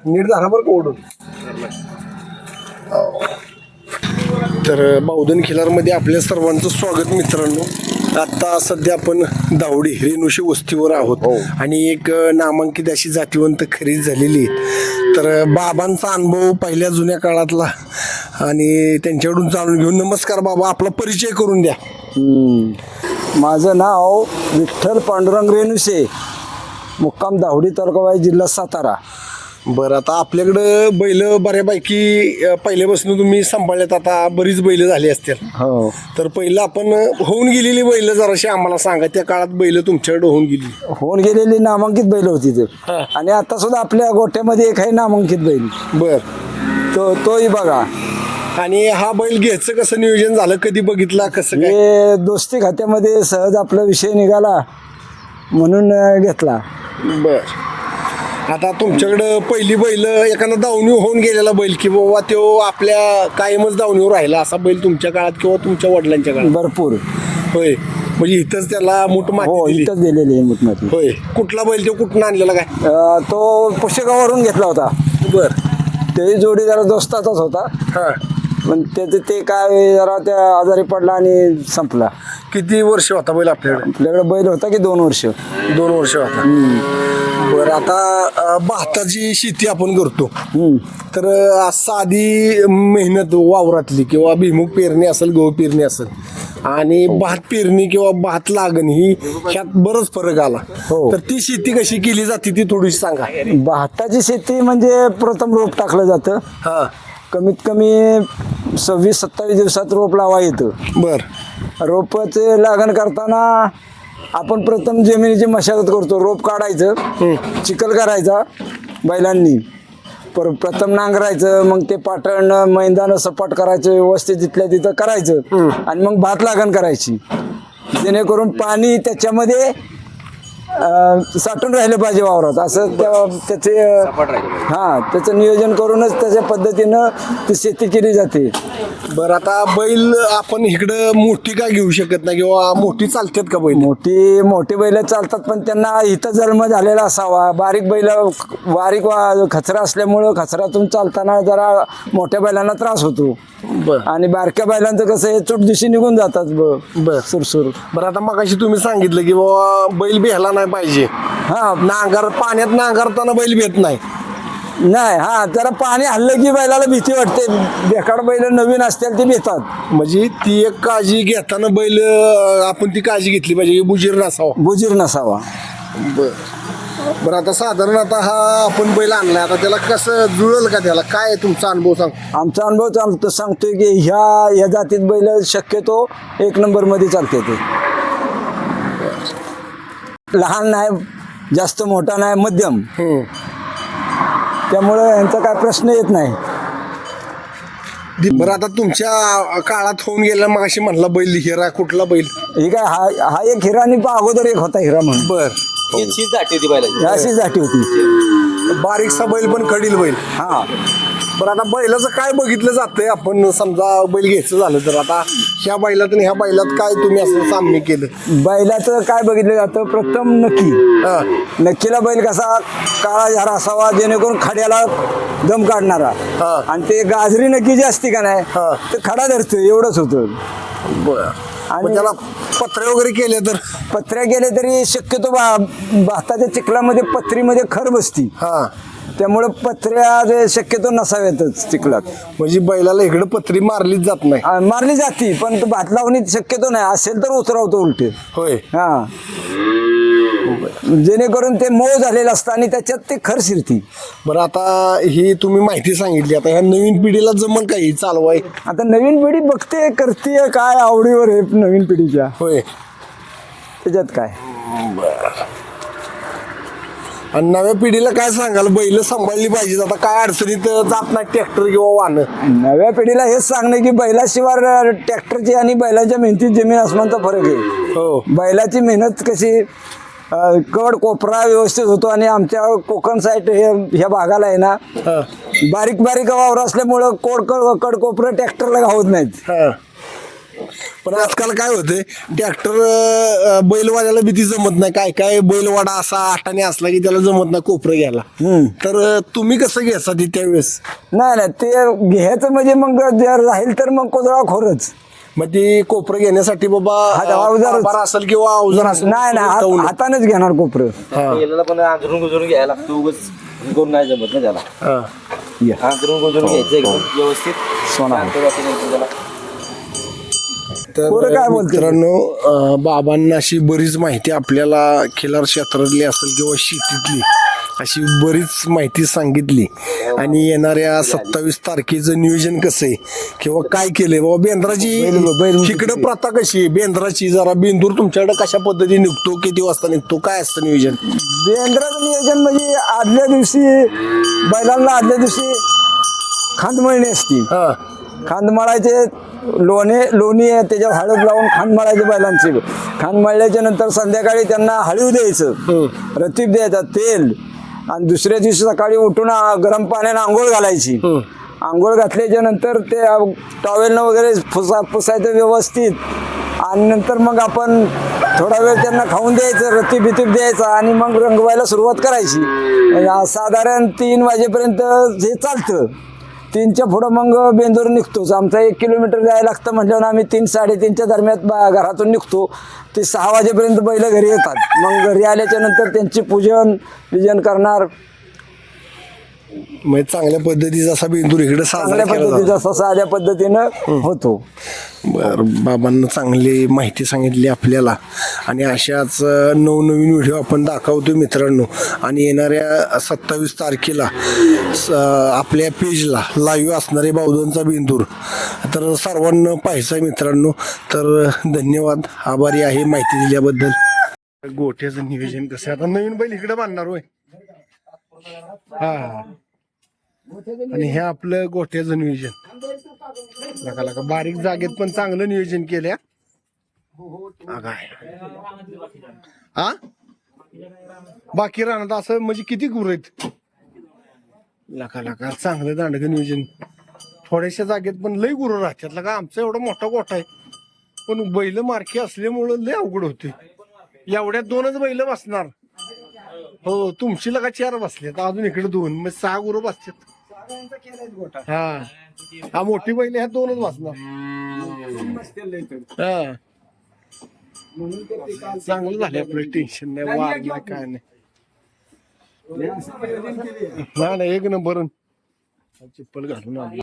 नीट झाला बरं ओढून. तर बावधन खिलारमध्ये आपल्या सर्वांचं स्वागत मित्रांनो. आता सध्या आपण दावडी रेणुशी वस्तीवर आहोत आणि एक नामांकित अशी जातीवंत खरीद झालेली आहे. तर बाबांचा अनुभव पहिल्या जुन्या काळातला आणि त्यांच्याकडून जाणून घेऊन. नमस्कार बाबा, आपला परिचय करून द्या. माझं नाव विठ्ठल पांडुरंग रेणुसे, मुक्काम दावडी तालुका जिल्हा सातारा. बरं, आता आपल्याकडं बैल बऱ्यापैकी पहिल्यापासून तुम्ही सांभाळल्यात, आता बरीच बैल झाली असतील. हो, तर पहिलं आपण होऊन गेलेली बैल जराशी आम्हाला सांगा. त्या काळात बैल तुमच्याकडे होऊन गेलेली नामांकित बैल होती ते. आणि आता सुद्धा आपल्या गोठ्यामध्ये एक आहे नामांकित बैल. बर, तोही बघा. आणि हा बैल घ्यायचं कसं नियोजन झालं, कधी बघितला, कसं काय? हे दोस्ती खात्यामध्ये सहज आपला विषय निघाला म्हणून घेतला. बर, आता तुमच्याकडं पहिली बैल एखादा दावणी होऊन गेलेला बैल की बाबा तो आपल्या कायमच दावणीवर राहिला असा बैल तुमच्या काळात किंवा तुमच्या वडिलांच्या काळात? भरपूर. होय, म्हणजे इथंच त्याला मूठ हो, माती दिली. इथंच दिलेली आहे. होय, कुठला बैल तो कुठून आणलेला काय? तो पुशेगाववरून घेतला होता. बर, ते जोडी जरा दोस्ताचाच होता, हा. पण ते काय जरा त्या आजारी पडला आणि संपला. किती वर्ष होता बैल आपल्याकडे? आपल्याकडे बैल होता की 2 वर्ष. 2 वर्ष होता. बरं, आता भाताची शेती आपण करतो तर साधी मेहनत वावरातली किंवा भिमुख पेरणी असेल, गहू पेरणी असेल आणि भात पेरणी किंवा भात लागण ही ह्यात बरंच फरक आला. हो. तर ती शेती कशी केली जाते ती थोडीशी सांगा. भाताची शेती म्हणजे प्रथम रोप टाकलं जातं. हा, कमीत कमी 26-27 दिवसात रोप लावा येतं. बर, रोपाचे लागण करताना आपण प्रथम जमिनीची मशागत करतो. रोप काढायचं, चिखल करायचा बैलांनी, प्रथम नांगरायचं, मग ते पाटण मैदान सपाट करायचं, व्यवस्थित तिथल्या तिथं करायचं आणि मग भात लागण करायची, जेणेकरून पाणी त्याच्यामध्ये साठून राहिलं पाहिजे वावरात. असं त्याचे त्याचं नियोजन करूनच त्याच्या पद्धतीनं ती शेती केली जाते. बरं, आता बैल आपण इकडं मोठी का घेऊ शकत नाही किंवा मोठी चालतात का बैल? मोठी बैल चालतात, पण त्यांना इथं जन्म झालेला असावा. बारीक खचरा असल्यामुळं खचरातून चालताना जरा मोठ्या बैलांना त्रास होतो. आणि बारक्या बैलांचं कसं हे चोट दिवशी निघून जातात बर सुरसुर. बरं, आता मगाशी तुम्ही सांगितलं की बाबा बैल भेला नाही पाहिजे. पाण्यात नांगरताना बैल भेट नाही. जरा पाणी हल्लं की बैलाला भीती वाटते. बेकार बैल नवीन असतील ते भेटतात. म्हणजे ती एक काळजी घेताना बैल आपण ती काळजी घेतली पाहिजे, बुजीर नसावा. बरं, आता साधारण आता हा आपण बैल आणलाय, आता त्याला कसं जुळल का, त्याला काय तुमचा अनुभव सांग? आमचा अनुभव सांगतोय की ह्या जातीत बैल शक्यतो 1 नंबर मध्ये चालते. ते लहान नाही, जास्त मोठा नाही, मध्यम. त्यामुळे यांचा काय प्रश्न येत नाही. बरं, आता तुमच्या काळात होऊन गेला मगाशी म्हणला बैल हिरा, कुठला बैल? हे काय हा एक हिरा आणि अगोदर एक होता हिरा म्हणून. बर, अशीच दाटी होती. बारीकसा बैल पण कडील बैल. हा. बरं, आता बैलाचं काय बघितलं जातंय? आपण समजा बैल घ्यायचं झालं तर आता ह्या बैलात आणि ह्या बैलात काय तुम्ही असं सामने केलं? बैलाचं काय बघितलं जातं? प्रथम नक्कीला बैल कसा काळा झारा असावा, जेणेकरून खड्याला दम काढणारा. आणि ते गाजरी नक्की जी असते का नाही, ते खडा धरतो, एवढंच होतं. बरं, आणि त्याला पत्रे वगैरे केले तर? पत्र्या केले तरी शक्यतो भाताच्या चिखलामध्ये पत्रीमध्ये खर बसती. त्यामुळे पत्र्या शक्यतो नसाव्यातच चिखलात. म्हणजे बैलाला इकडे पत्री मारलीच जात नाही? मारली जाती, पण भात लावणीत शक्यतो नाही. असेल तर उतरवतो उलटे. होय. जेणेकरून ते मऊ झालेलं असतं आणि त्याच्यात ते खर शिरती. बरं, आता ही तुम्ही माहिती सांगितली, आता ह्या नवीन पिढीला जमल काही चालवाय? आता नवीन पिढी बघते, करते, काय आवडीवर आहे नवीन पिढीच्या. होय, त्याच्यात काय. आणि नव्या पिढीला काय सांगाल? बैल सांभाळली पाहिजे, आता काय अडचणीत जात नाही ट्रॅक्टर किंवा वाहनं? नव्या पिढीला हेच सांगणं की बैलाशिवाय ट्रॅक्टरची आणि बैलाच्या मेहनतीत जमीन आसमानचा फरक आहे. बैलाची मेहनत कशी कड कोपरा व्यवस्थित होतो. आणि आमच्या कोकण साईड ह्या भागाला आहे ना, बारीक वावर असल्यामुळं कड कोपरं ट्रॅक्टरला घावत नाहीत. पण आजकाल काय होतंय ट्रॅक्टर बैलवाड्याला भीती जमत नाही. काय काय बैलवाडा असा आठाने असला की त्याला जमत नाही कोपरं घ्यायला. तर तुम्ही कसं घ्यायचा ती त्यावेळेस? नाही ते घ्यायचं म्हणजे मग जर राहील तर मग कोदळा खोरच. मग ते कोपरं घेण्यासाठी बाबा अवजार बार असेल किंवा अवजार असेल नाही हातानेच घेणार कोपरं. गेलेला पण आंधरून गुजरून घ्यायला लागतो. उगाच करून नाही जमत ना त्याला. आंधरून गुजरून घ्यायचं एकदम व्यवस्थित. त्याला तर पोरं काय बोलतील? मित्रांनो बाबांना अशी बरीच माहिती आपल्याला खिलार क्षेत्रातली असेल किंवा शेतीतली अशी बरीच माहिती सांगितली. आणि येणाऱ्या 27 तारखेचं नियोजन कसं आहे किंवा काय केलंय बाबा बेंद्राची इकडं प्रथा कशी आहे बेंद्राची? जरा बेंदूर तुमच्याकडे कशा पद्धतीने निघतो, किती वाजता निघतो, काय असतं नियोजन? बेंद्राचं नियोजन म्हणजे आदल्या दिवशी बैलांना आदल्या दिवशी खांद मळणी असती. खांद मळायचे लोणी आहे त्याच्यावर हळद लावून खांद मळायचे बैलांचे. खांद मळल्याच्या नंतर संध्याकाळी त्यांना हळीव द्यायचं, रतीब द्यायचा, तेल. आणि दुसऱ्या दिवशी सकाळी उठून गरम पाण्याने आंघोळ घालायची. आंघोळ घातल्याच्या नंतर ते टॉवेलनं वगैरे पुसायचं व्यवस्थित. आणि नंतर मग आपण थोडा वेळ त्यांना खाऊन द्यायचं, रतीब बितीब द्यायचा आणि मग रंगवायला सुरुवात करायची. साधारण 3 वाजेपर्यंत हे चालतं. 3च्या पुढं मग बेंदूर निघतोच. आमचा 1 किलोमीटर जायला लागतं म्हटल्यावर आम्ही 3-3:30च्या दरम्यान घरातून निघतो. ते 6 वाजेपर्यंत बैल घरी येतात. मग घरी आल्याच्या नंतर त्यांची पूजन करणार. म्हणजे चांगल्या पद्धतीचा असा बेंदूर इकडे साजरा चांगल्या केला जातो. पद्धतीचा साध्या पद्धतीनं होतो. बरं, बाबांना चांगली माहिती सांगितली आपल्याला. आणि अशाच नवनवीन व्हिडिओ आपण दाखवतो मित्रांनो. आणि येणाऱ्या 27 तारखेला आपल्या पेजला लाईव्ह असणारे बावधनचा बेंदूर तर सर्वांना पाहायचा मित्रांनो. तर धन्यवाद, आभारी आहे माहिती दिल्याबद्दल. गोठ्याचं नियोजन कसं आता नवीन बैल इकडे बांधणार होय? हा. आणि हे आपलं गोठ्याचं नियोजन लका लका बारीक जागेत पण चांगलं नियोजन केल्या. हा बाकी राहणार असं म्हणजे किती गुरु आहेत? लका लका चांगलं दांडगं नियोजन. थोड्याशा जागेत पण लय गुरु राहतात. लका आमचा एवढा मोठा गोठा आहे पण बैल मार्की असल्यामुळं लय अवघड होते. एवढ्यात 2च बैल बसणार. हो तुमची लगा 4 बसल्यात, अजून इकडे 2, मग 6 गुरु बसतात. हा मोठी बैल ह्या 2च बसणार. हा चांगलं झालं आपलं, टेन्शन नाही, वाढ नाही, काय नाही. एक नंबर चप्पल घालून आलो.